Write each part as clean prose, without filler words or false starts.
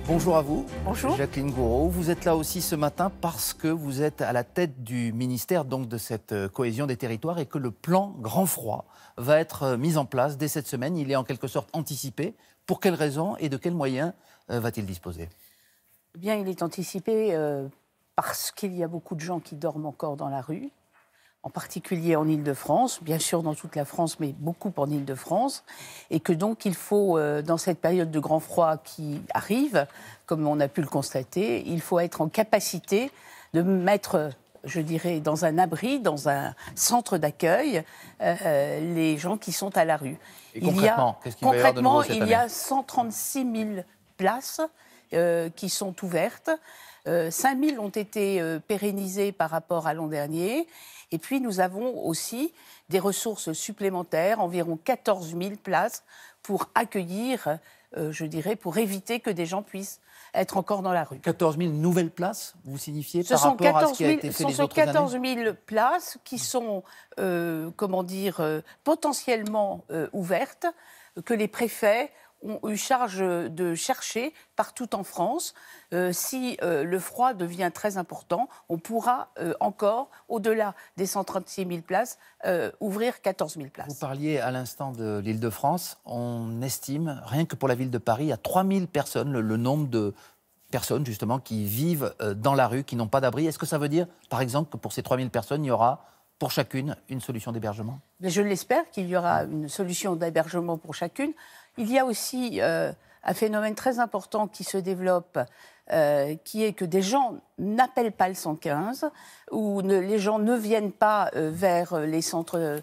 Bonjour à vous. Bonjour. Jacqueline Gouraud. Vous êtes là aussi ce matin parce que vous êtes à la tête du ministère donc, de cette cohésion des territoires et que le plan Grand Froid va être mis en place dès cette semaine. Il est en quelque sorte anticipé. Pour quelles raisons et de quels moyens va-t-il disposer? Eh bien, il est anticipé parce qu'il y a beaucoup de gens qui dorment encore dans la rue, en particulier en Île-de-France, bien sûr dans toute la France, mais beaucoup en Île-de-France, et que donc il faut, dans cette période de grand froid qui arrive, comme on a pu le constater, il faut être en capacité de mettre, je dirais, dans un abri, dans un centre d'accueil, les gens qui sont à la rue. Et concrètement, qu'est-ce qu'il va y avoir de nouveau cette année ? Il y a 136 000 places qui sont ouvertes. 5 000 ont été pérennisées par rapport à l'an dernier. Et puis, nous avons aussi des ressources supplémentaires, environ 14 000 places pour accueillir, je dirais, pour éviter que des gens puissent être encore dans la rue. 14 000 nouvelles places, vous signifiez, par rapport à ce qui a été fait les autres années ? Ce sont 14 000 places qui sont, potentiellement ouvertes, que les préfets ont eu charge de chercher partout en France. Si le froid devient très important, on pourra encore, au-delà des 136 000 places, ouvrir 14 000 places. Vous parliez à l'instant de l'Île-de-France. On estime, rien que pour la ville de Paris, à 3 000 personnes, le nombre de personnes justement qui vivent dans la rue, qui n'ont pas d'abri. Est-ce que ça veut dire, par exemple, que pour ces 3 000 personnes, il y aura pour chacune une solution d'hébergement ? Mais je l'espère qu'il y aura une solution d'hébergement pour chacune. Il y a aussi un phénomène très important qui se développe, qui est que des gens n'appellent pas le 115, ou les gens ne viennent pas vers les centres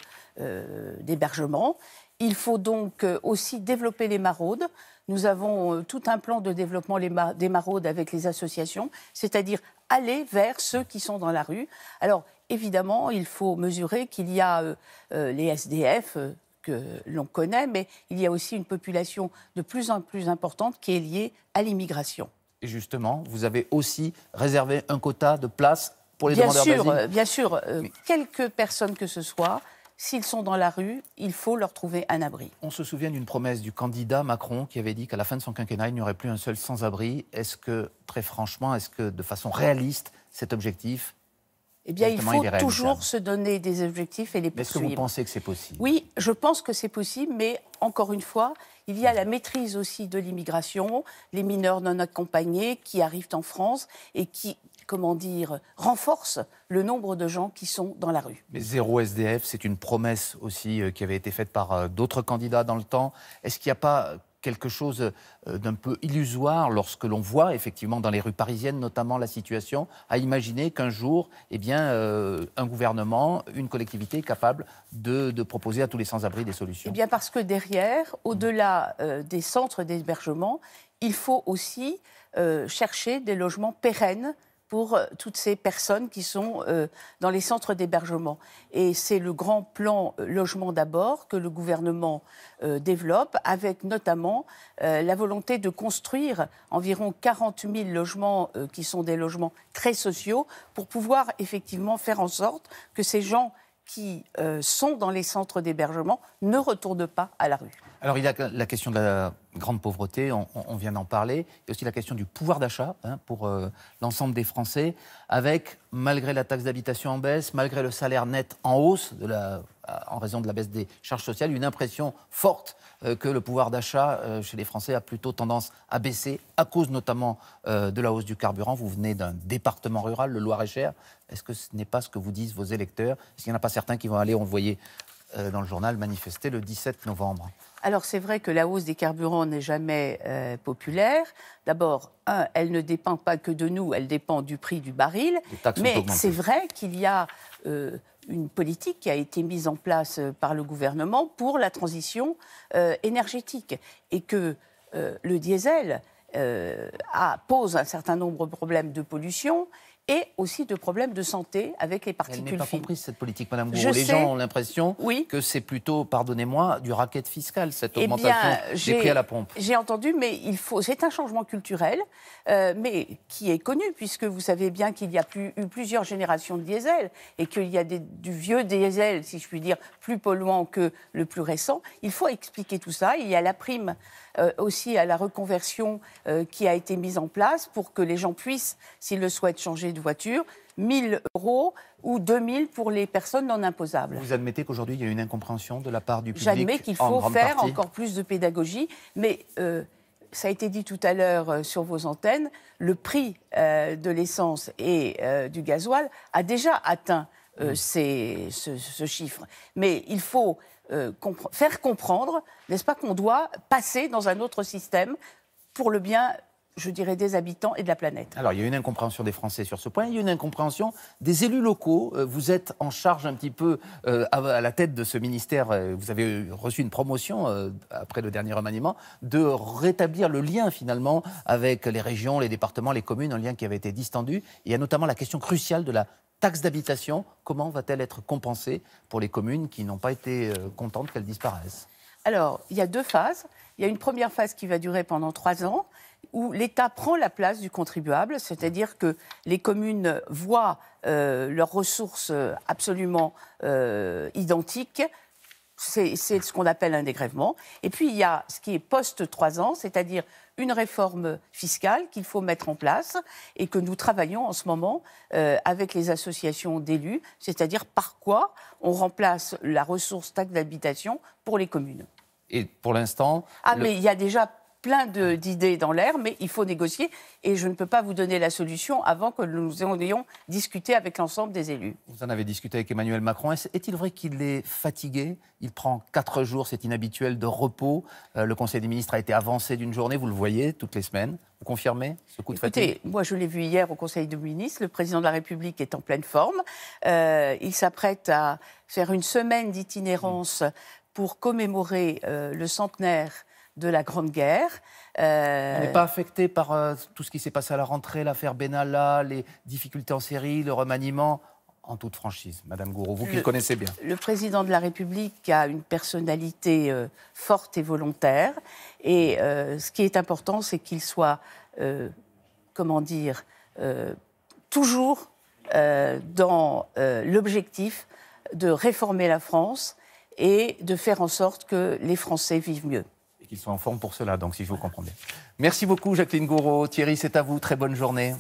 d'hébergement. Il faut donc aussi développer les maraudes. Nous avons tout un plan de développement des maraudes avec les associations, c'est-à-dire aller vers ceux qui sont dans la rue. Alors, évidemment, il faut mesurer qu'il y a les SDF que l'on connaît, mais il y a aussi une population de plus en plus importante qui est liée à l'immigration. Et justement, vous avez aussi réservé un quota de places pour les demandeurs d'asile ? Bien sûr, quelques personnes que ce soit, s'ils sont dans la rue, il faut leur trouver un abri. On se souvient d'une promesse du candidat Macron qui avait dit qu'à la fin de son quinquennat, il n'y aurait plus un seul sans-abri. Est-ce que, très franchement, est-ce que de façon réaliste, cet objectif, eh bien, il faut toujours se donner des objectifs et les poursuivre. Est-ce que vous pensez que c'est possible ? Oui, je pense que c'est possible, mais encore une fois, il y a la maîtrise aussi de l'immigration, les mineurs non accompagnés qui arrivent en France et qui, renforcent le nombre de gens qui sont dans la rue. Mais zéro SDF, c'est une promesse aussi qui avait été faite par d'autres candidats dans le temps. Est-ce qu'il n'y a pas quelque chose d'un peu illusoire lorsque l'on voit effectivement dans les rues parisiennes notamment la situation, à imaginer qu'un jour, un gouvernement, une collectivité est capable de proposer à tous les sans-abri des solutions ? Eh bien parce que derrière, au-delà des centres d'hébergement, il faut aussi chercher des logements pérennes pour toutes ces personnes qui sont dans les centres d'hébergement. Et c'est le grand plan Logement d'abord que le gouvernement développe, avec notamment la volonté de construire environ 40 000 logements qui sont des logements très sociaux pour pouvoir effectivement faire en sorte que ces gens qui sont dans les centres d'hébergement ne retournent pas à la rue. Alors, il y a la question de la grande pauvreté, on vient d'en parler. Il y a aussi la question du pouvoir d'achat pour l'ensemble des Français, avec, malgré la taxe d'habitation en baisse, malgré le salaire net en hausse, en raison de la baisse des charges sociales, une impression forte que le pouvoir d'achat chez les Français a plutôt tendance à baisser, à cause notamment de la hausse du carburant. Vous venez d'un département rural, le Loir-et-Cher. Est-ce que ce n'est pas ce que vous disent vos électeurs ? Est-ce qu'il n'y en a pas certains qui vont aller, on le voyait dans le journal, manifester le 17 novembre ? Alors c'est vrai que la hausse des carburants n'est jamais populaire. D'abord, elle ne dépend pas que de nous, elle dépend du prix du baril. Mais c'est vrai qu'il y a une politique qui a été mise en place par le gouvernement pour la transition énergétique. Et que le diesel pose un certain nombre de problèmes de pollution et aussi de problèmes de santé avec les Elle particules n'est pas fines. comprise, cette politique, Madame Gouraud. Je Les sais. gens ont l'impression Oui. que c'est plutôt, pardonnez-moi, du racket fiscal, cette Eh augmentation bien, des prix à la pompe. J'ai entendu, mais c'est un changement culturel, mais qui est connu, puisque vous savez bien qu'il y a eu plusieurs générations de diesel, et qu'il y a du vieux diesel, si je puis dire, plus polluant que le plus récent. Il faut expliquer tout ça. Il y a la prime aussi à la reconversion qui a été mise en place pour que les gens puissent, s'ils le souhaitent, changer de voiture. 1 000 € ou 2 000 pour les personnes non imposables. Vous admettez qu'aujourd'hui, il y a une incompréhension de la part du public? J'admets qu'il faut faire partie encore plus de pédagogie, mais ça a été dit tout à l'heure sur vos antennes, le prix de l'essence et du gasoil a déjà atteint ce chiffre. Mais il faut faire comprendre, n'est-ce pas, qu'on doit passer dans un autre système pour le bien, je dirais, des habitants et de la planète. Alors, il y a une incompréhension des Français sur ce point, il y a une incompréhension des élus locaux. Vous êtes en charge un petit peu à la tête de ce ministère, vous avez reçu une promotion après le dernier remaniement, de rétablir le lien finalement avec les régions, les départements, les communes, un lien qui avait été distendu. Il y a notamment la question cruciale de la taxe d'habitation. Comment va-t-elle être compensée pour les communes qui n'ont pas été contentes qu'elle disparaisse? Alors, il y a 2 phases. Il y a une première phase qui va durer pendant 3 ans, où l'État prend la place du contribuable, c'est-à-dire que les communes voient leurs ressources absolument identiques. C'est ce qu'on appelle un dégrèvement. Et puis, il y a ce qui est post-3 ans, c'est-à-dire une réforme fiscale qu'il faut mettre en place et que nous travaillons en ce moment avec les associations d'élus, c'est-à-dire par quoi on remplace la ressource taxe d'habitation pour les communes. Et pour l'instant... mais il y a déjà plein d'idées dans l'air, mais il faut négocier. Et je ne peux pas vous donner la solution avant que nous ayons discuté avec l'ensemble des élus. Vous en avez discuté avec Emmanuel Macron. Est-il vrai qu'il est fatigué? Il prend 4 jours, c'est inhabituel, de repos. Le Conseil des ministres a été avancé d'une journée, vous le voyez, toutes les semaines. Vous confirmez ce coup de fatigue? Moi, je l'ai vu hier au Conseil des ministres. Le président de la République est en pleine forme. Il s'apprête à faire une semaine d'itinérance pour commémorer le centenaire de la Grande Guerre. On n'est pas affecté par tout ce qui s'est passé à la rentrée, l'affaire Benalla, les difficultés en Syrie, le remaniement, en toute franchise, Madame Gouraud, vous qui le connaissez bien. Le président de la République a une personnalité forte et volontaire. Et ce qui est important, c'est qu'il soit, toujours dans l'objectif de réformer la France et de faire en sorte que les Français vivent mieux. Et qu'ils soient en forme pour cela, donc si je vous comprends bien. Merci beaucoup, Jacqueline Gouraud. Thierry, c'est à vous. Très bonne journée.